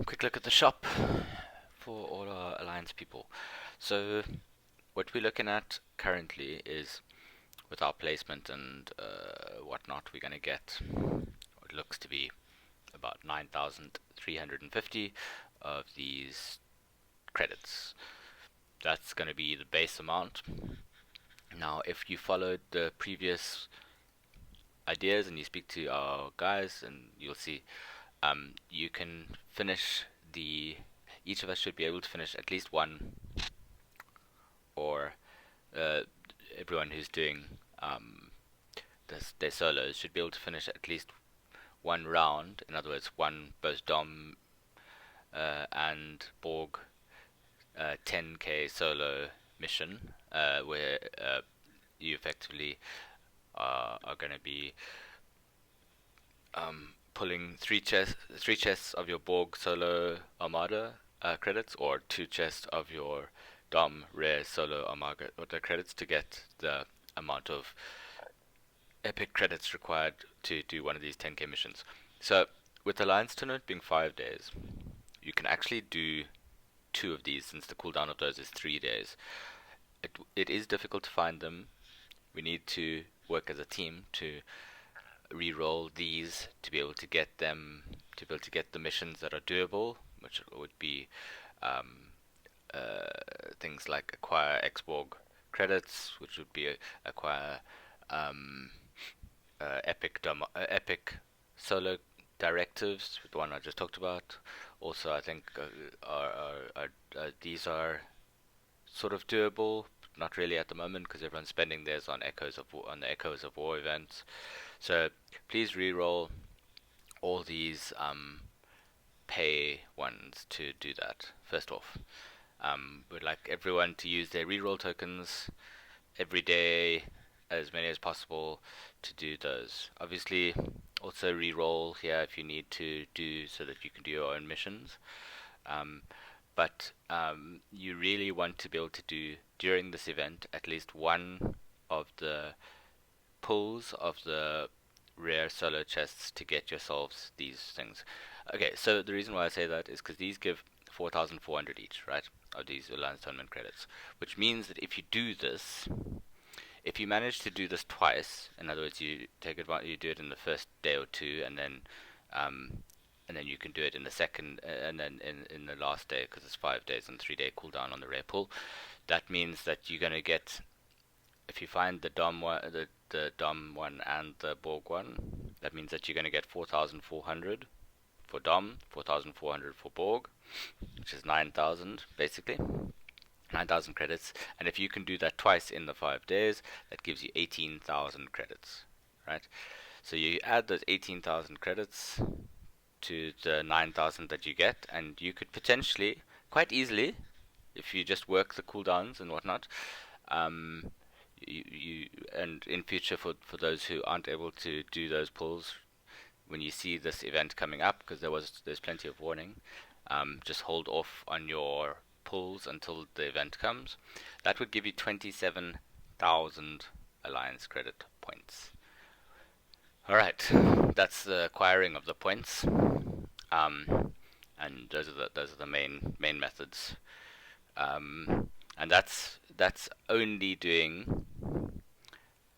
quick look at the shop for all our Alliance people. So, what we're looking at currently is with our placement and whatnot, we're going to get what looks to be about 9,350 of these credits. That's going to be the base amount. Now, if you followed the previous ideas and you speak to our guys, and you'll see you can finish the. Each of us should be able to finish at least one, or uh, everyone who's doing their solos should be able to finish at least one round. In other words, one both Dom and Borg 10k solo mission, where you effectively are going to be pulling three chests of your Borg solo Armada credits, or two chests of your Dom rare solo Armada credits to get the amount of epic credits required to do one of these 10k missions. So, with Alliance Tournament being 5 days, you can actually do two of these since the cooldown of those is 3 days. It is difficult to find them. We need to work as a team to re-roll these to be able to get them, to be able to get the missions that are doable, which would be um, things like acquire Xborg credits, which would be acquire um, epic solo directives, the one I just talked about. Also, I think these are sort of doable, not really at the moment because everyone's spending theirs on the Echoes of War events. So please re-roll all these pay ones to do that. First off, we'd like everyone to use their re-roll tokens every day, as many as possible, to do those. Obviously, also re-roll here if you need to do so that you can do your own missions. Um, but you really want to be able to do during this event at least one of the pulls of the rare solo chests to get yourselves these things. Okay, so the reason why I say that is because these give 4,400 each, right? Of these Alliance Tournament credits. Which means that if you do this, if you manage to do this twice, in other words, you take advantage, you do it in the first day or two, um, and then you can do it in the second, and then in the last day, because it's 5 days and 3 day cooldown on the rare pull. That means that you're gonna get, if you find the Dom one, the Dom one and the Borg one, that means that you're gonna get 4,400 for Dom, 4,400 for Borg, which is 9,000 basically. 9,000 credits, and if you can do that twice in the 5 days, that gives you 18,000 credits, right? So you add those 18,000 credits to the 9,000 that you get, and you could potentially, quite easily, if you just work the cooldowns and whatnot, um, and in future for those who aren't able to do those pulls, when you see this event coming up, because there's plenty of warning, just hold off on your pulls until the event comes. That would give you 27,000 Alliance credit points. All right, that's the acquiring of the points, and those are the main methods, and that's only doing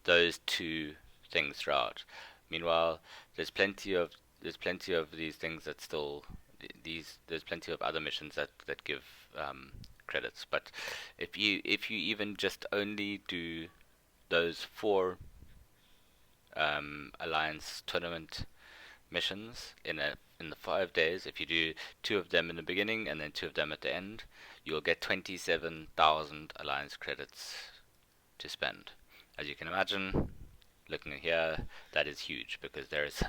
those two things throughout. Meanwhile, there's plenty of these things that still these there's plenty of other missions that give credits. But if you even just only do those four Alliance tournament missions in the 5 days, if you do two of them in the beginning and then two of them at the end, you'll get 27,000 Alliance credits to spend. As you can imagine, looking at here, that is huge because there is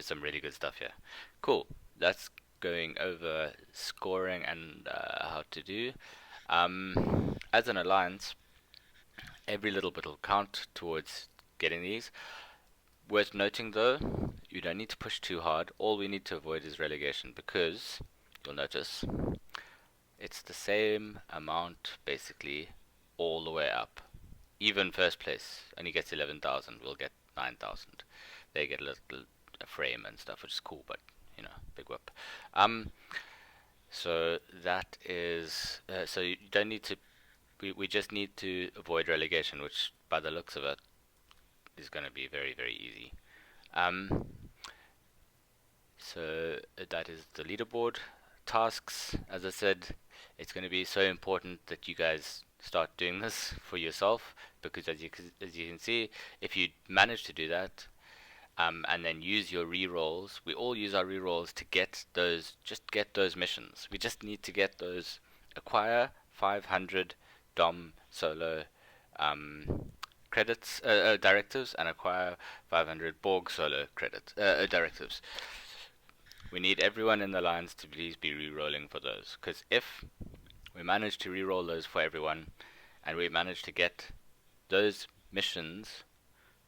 some really good stuff here. Cool. That's going over scoring and how to do. As an alliance, every little bit will count towards getting these. Worth noting though, you don't need to push too hard. All we need to avoid is relegation because you'll notice it's the same amount basically all the way up. Even first place only gets 11,000. We'll get 9,000. They get a little a frame and stuff, which is cool, but big whip. So that is so you don't need to. We just need to avoid relegation, which by the looks of it is going to be very very easy. Um, so that is the leaderboard. Tasks, as I said, it's going to be so important that you guys start doing this for yourself, because as you can see, if you manage to do that, and then use your rerolls. We all use our rerolls to get those, just get those missions. We just need to get those, acquire 500 Dom solo credits, directives, and acquire 500 Borg solo directives. We need everyone in the lines to please be rerolling for those, because if we manage to reroll those for everyone, and we manage to get those missions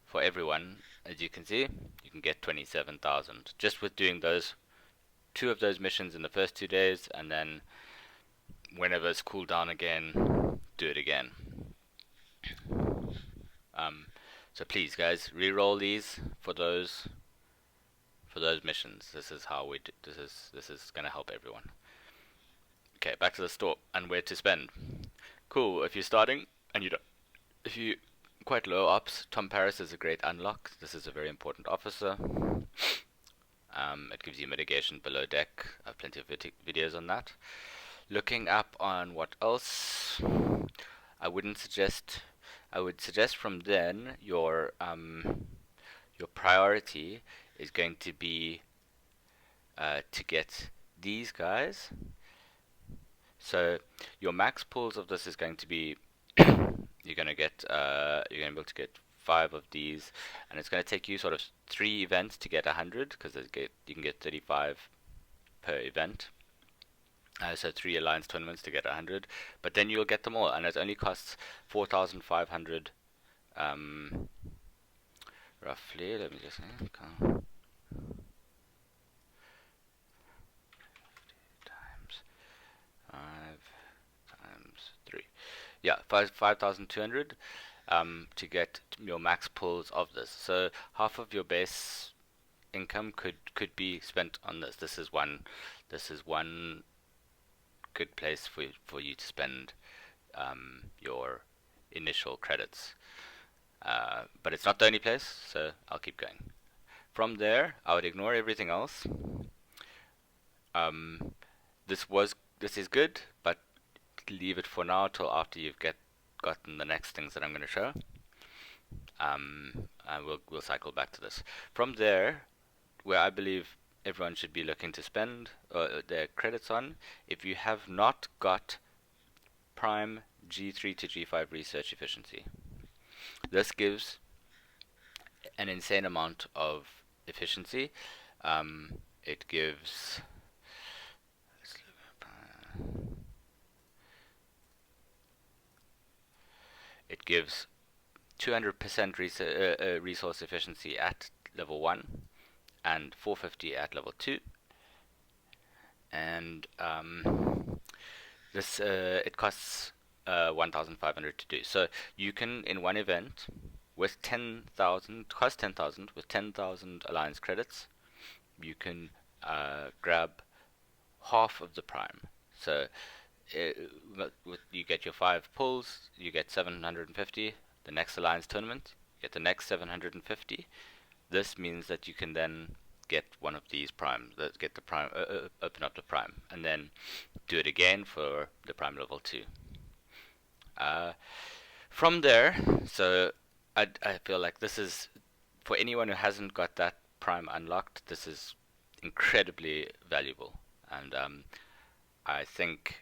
for everyone, as you can see, you can get 27,000 just with doing those two of those missions in the first 2 days, and then whenever it's cooled down again, do it again. So please, guys, re-roll these for those missions. This is how we do, this is gonna help everyone. Okay, back to the store and where to spend. Cool. If you're starting and you don't, if you quite low ops, Tom Paris is a great unlock. This is a very important officer. It gives you mitigation below deck. I have plenty of videos on that. Looking up on what else, I would suggest from then your priority is going to be to get these guys. So your max pulls of this is going to be you're going to be able to get 5 of these, and it's going to take you sort of 3 events to get 100, because you can get 35 per event. So 3 alliance tournaments to get 100, but then you'll get them all, and it only costs 4,500 roughly. Let me just times 5 times 3. Yeah, 5,200 to get your max pulls of this. So half of your base income could be spent on this. This is one good place for you to spend your initial credits. But it's not the only place, so I'll keep going. From there, I would ignore everything else. This is good, but leave it for now till after you've gotten the next things that I'm going to show. And we'll cycle back to this. From there, where I believe everyone should be looking to spend their credits on, if you have not got Prime G3 to G5 research efficiency, this gives an insane amount of efficiency. It gives It gives 200% resource efficiency at level 1 and 450 at level 2. And this it costs 1,500 to do. So you can, in one event, with 10,000 with 10,000 alliance credits, you can grab half of the prime. So you get your 5 pulls, you get 750. The next alliance tournament, you get the next 750. This means that you can then get one of these primes, get the prime, open up the prime, and then do it again for the prime level 2. From there, so I feel like this is, for anyone who hasn't got that prime unlocked, this is incredibly valuable, and I think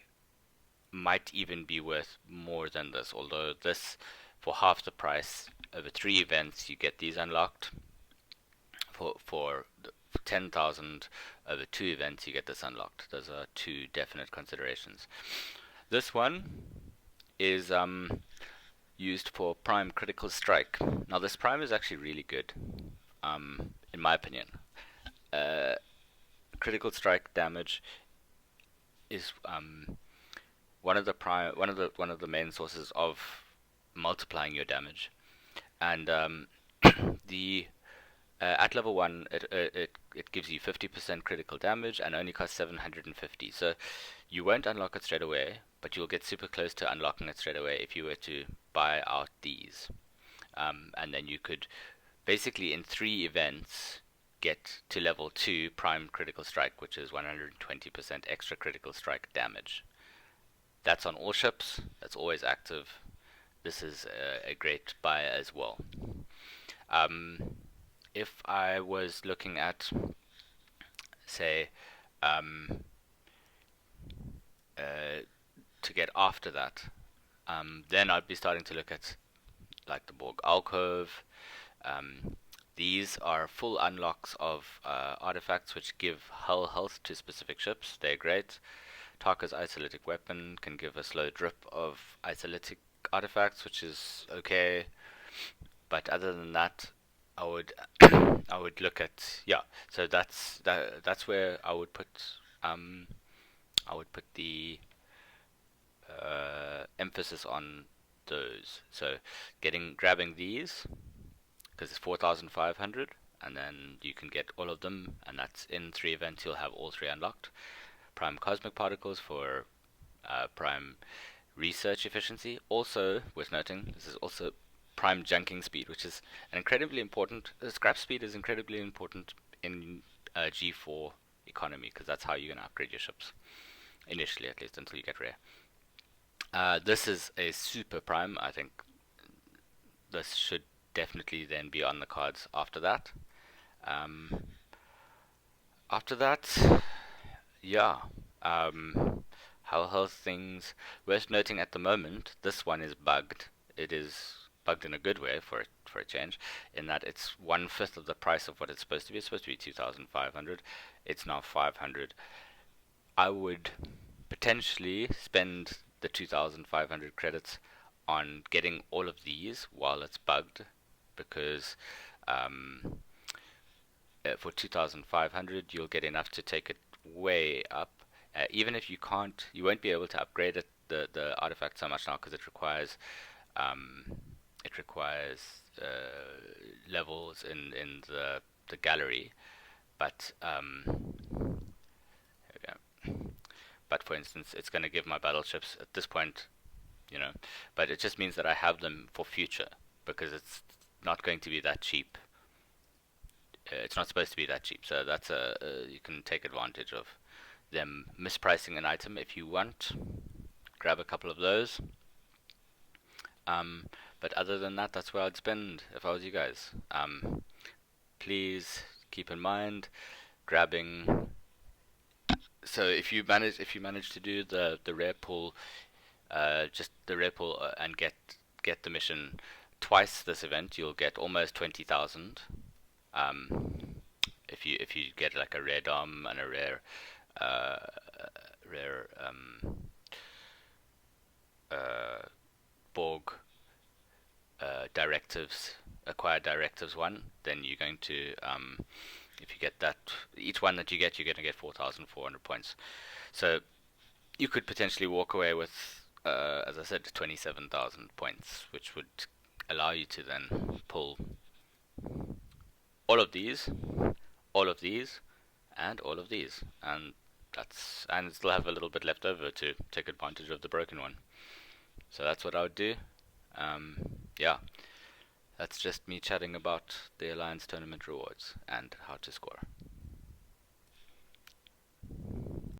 might even be worth more than this, although this, for half the price, over 3 events you get these unlocked. For 10,000 over 2 events you get this unlocked. Those are 2 definite considerations. This one is used for Prime Critical Strike. Now this Prime is actually really good, in my opinion. Critical Strike damage is one of the main sources of multiplying your damage, and the At level 1, it gives you 50% critical damage and only costs 750. So you won't unlock it straight away, but you'll get super close to unlocking it straight away if you were to buy out these. And then you could basically in 3 events get to level 2 prime critical strike, which is 120% extra critical strike damage. That's on all ships, that's always active. This is a great buy as well. Um, if I was looking at, say, um, to get after that, then I'd be starting to look at like the Borg Alcove. Um, these are full unlocks of artifacts which give hull health to specific ships. They're great. Tarka's isolytic weapon can give a slow drip of isolytic artifacts, which is okay. But other than that, I would I would look at, yeah. So that's where um I would put the emphasis on those. So grabbing these because it's 4,500, and then you can get all of them, and that's in 3 events. You'll have all 3 unlocked. Prime cosmic particles for prime research efficiency. Also worth noting, this is also prime junking speed, which is an incredibly important. Scrap speed is incredibly important in G4 economy because that's how you're gonna upgrade your ships initially, at least until you get rare. This is a super prime. I think this should definitely then be on the cards after that. Um, after that, yeah. How health things. Worth noting at the moment, this one is bugged. It is bugged in a good way for a change, in that it's 1/5 of the price of what it's supposed to be. It's supposed to be 2,500. It's now 500. I would potentially spend the 2,500 credits on getting all of these while it's bugged, because um, for 2,500 you'll get enough to take it way up. Even if you can't, you won't be able to upgrade it, the artifact so much now, because um, it requires levels in the gallery. But yeah. But for instance, it's going to give my battleships at this point, you know. But it just means that I have them for future, because it's not going to be that cheap. It's not supposed to be that cheap, so that's you can take advantage of them mispricing an item if you want. Grab a couple of those. Um, but other than that, that's where I'd spend if I was you guys. Please keep in mind grabbing. So if you manage to do the rare pull, just the rare pull, and get the mission twice this event, you'll get almost 20,000. If you get like a rare dom and a uh, rare Borg directives, acquire directives one, then you're going to, if you get that, each one that you get, you're going to get 4,400 points. So you could potentially walk away with, as I said, 27,000 points, which would allow you to then pull all of these, all of these, and all of these, and still have a little bit left over to take advantage of the broken one. So that's what I would do. Um, yeah, that's just me chatting about the Alliance tournament rewards and how to score.